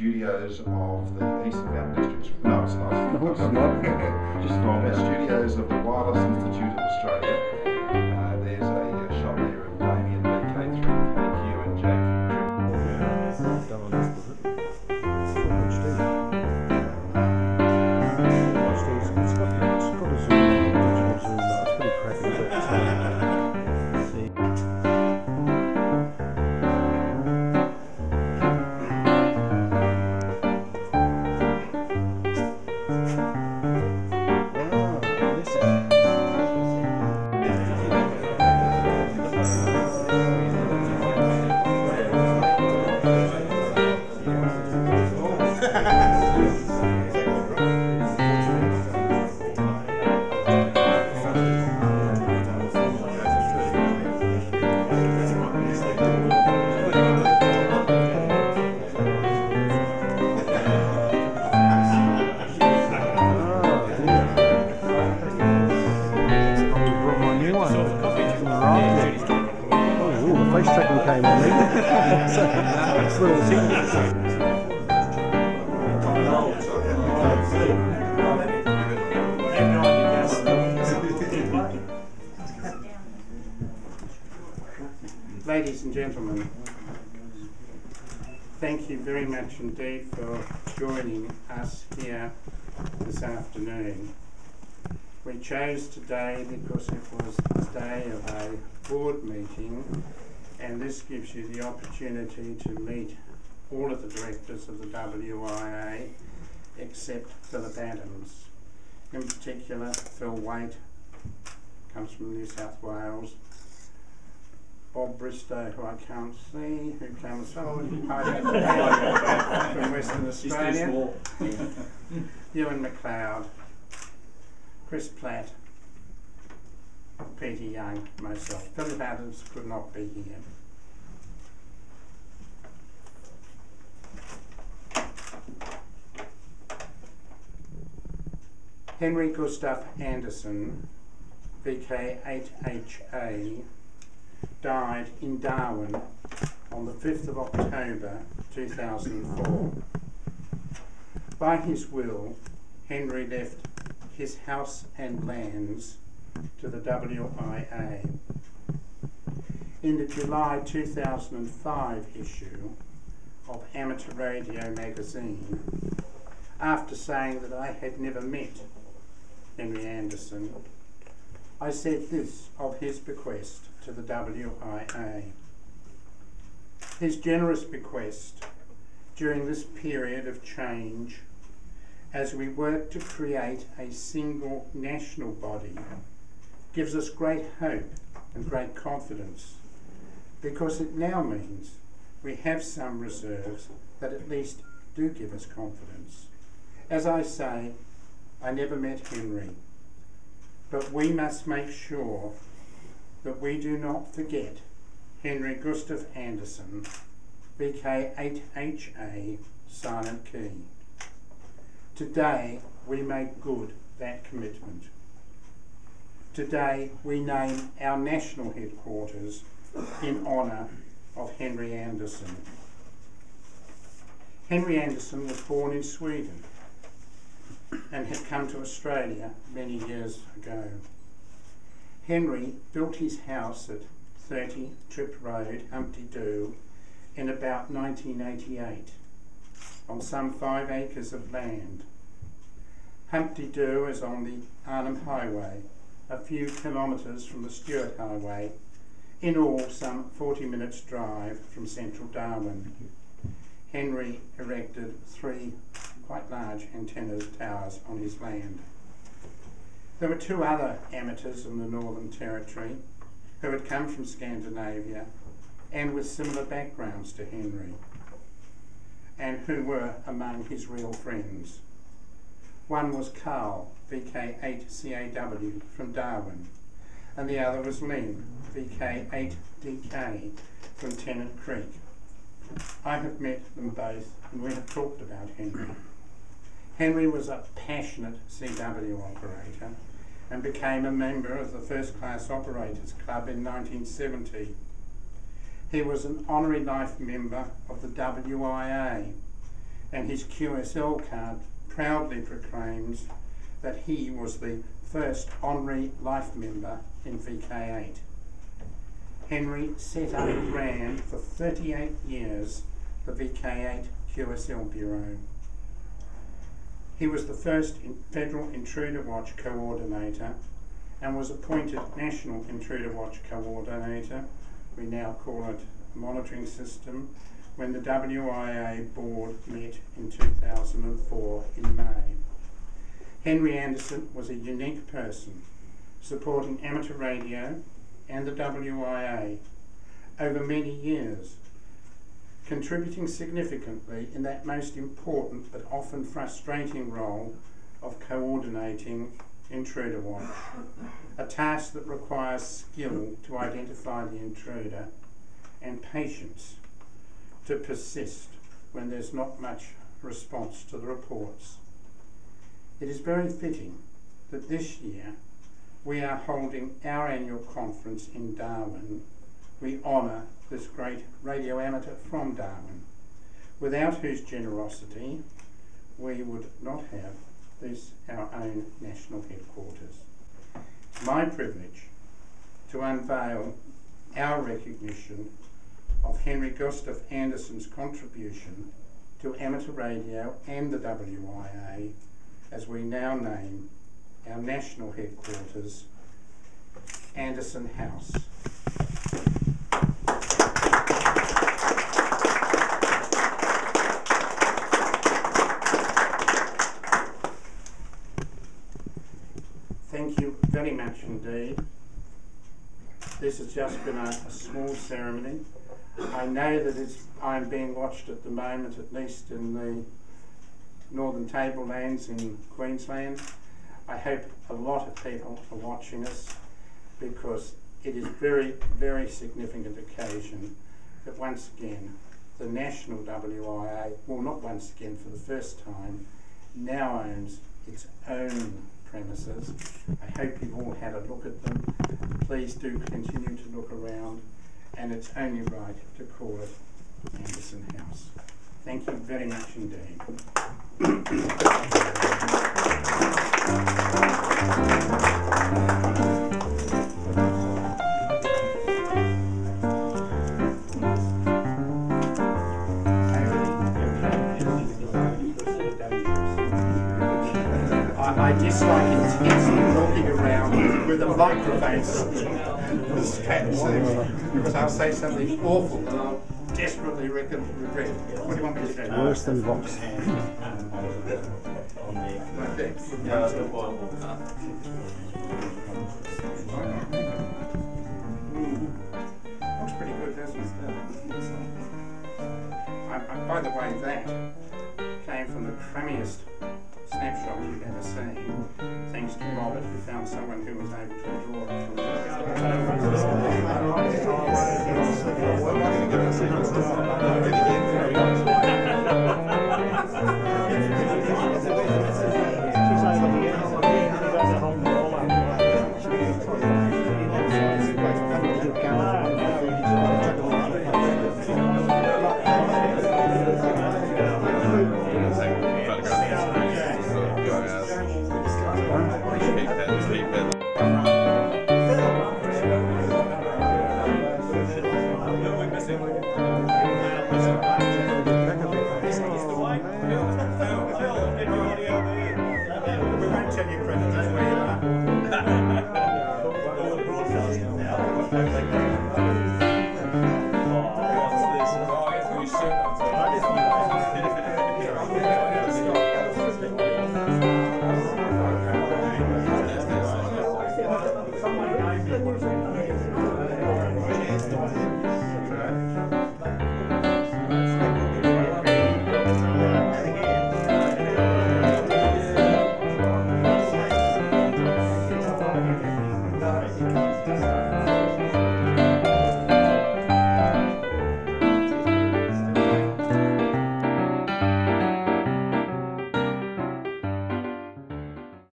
studios of the Eastern Mountain District. No, it's not. No, it's not. Just from the studios of the Wireless Institute of Australia. There's a shot there of Damien VK3LL and Jack. It's got a zoom, digital zoom, it's pretty crappy, but face tracking came on me. It's a little thing. Ladies and gentlemen, thank you very much indeed for joining us here this afternoon. We chose today because it was the day of a board meeting, and this gives you the opportunity to meet all of the directors of the WIA except Philip Adams. In particular, Phil Waite comes from New South Wales, Bob Bristow, who I can't see, who comes from Western Australia, Ewan McLeod, Chris Platt, Peter Young, myself. Philip Adams could not be here. Henry Gustav Andersson VK8HA died in Darwin on the 5th of October 2004. By his will, Henry left his house and lands to the WIA. In the July 2005 issue of Amateur Radio magazine, after saying that I had never met Henry Andersson, I said this of his bequest to the WIA. His generous bequest during this period of change, as we work to create a single national body, gives us great hope and great confidence, because it now means we have some reserves that at least do give us confidence. As I say, I never met Henry, but we must make sure that we do not forget Henry Gustav Andersson, VK8HA, silent key. Today we make good that commitment. Today we name our national headquarters in honour of Henry Andersson. Henry Andersson was born in Sweden and had come to Australia many years ago. Henry built his house at 30 Tripp Road, Humpty Doo, in about 1988 on some 5 acres of land. Humpty Doo is on the Arnhem Highway, a few kilometres from the Stuart Highway, in all some 40 minutes drive from central Darwin. Henry erected 3 quite large antennas towers on his land. There were 2 other amateurs in the Northern Territory who had come from Scandinavia and with similar backgrounds to Henry, and who were among his real friends. One was Carl, VK8CAW from Darwin, and the other was Lynn, VK8DK from Tennant Creek. I have met them both, and we have talked about Henry. Henry was a passionate CW operator and became a member of the First Class Operators Club in 1970. He was an Honorary Life Member of the WIA and his QSL card proudly proclaims that he was the first Honorary Life Member in VK8. Henry set up and ran for 38 years the VK8 QSL Bureau. He was the first Federal Intruder Watch Coordinator and was appointed National Intruder Watch Coordinator, we now call it Monitoring System, when the WIA board met in 2004 in May. Henry Andersson was a unique person, supporting amateur radio and the WIA over many years, contributing significantly in that most important but often frustrating role of coordinating intruder watch, a task that requires skill to identify the intruder and patience to persist when there's not much response to the reports. It is very fitting that this year we are holding our annual conference in Darwin. We honour this great radio amateur from Darwin, without whose generosity we would not have this, our own national headquarters. It's my privilege to unveil our recognition of Henry Gustav Andersson's contribution to amateur radio and the WIA as we now name our national headquarters Andersson House. Thank you very much indeed. This has just been a small ceremony. I know that I'm being watched at the moment, at least in the Northern Tablelands in Queensland. I hope a lot of people are watching us, because it is very, very significant occasion that once again the national WIA, well, not once again, for the first time, now owns its own premises. I hope you've all had a look at them. Please do continue to look around, and it's only right to call it Andersson House. Thank you very much indeed. I dislike intensely walking around with a microphone because I'll say something awful that I'll desperately regret. What do you want me to do? Worse than Vox. Like this? Looks pretty good, doesn't it? By the way, that came from the crummiest snapshot you've ever seen, thanks to Robert, who found someone who was able to draw it from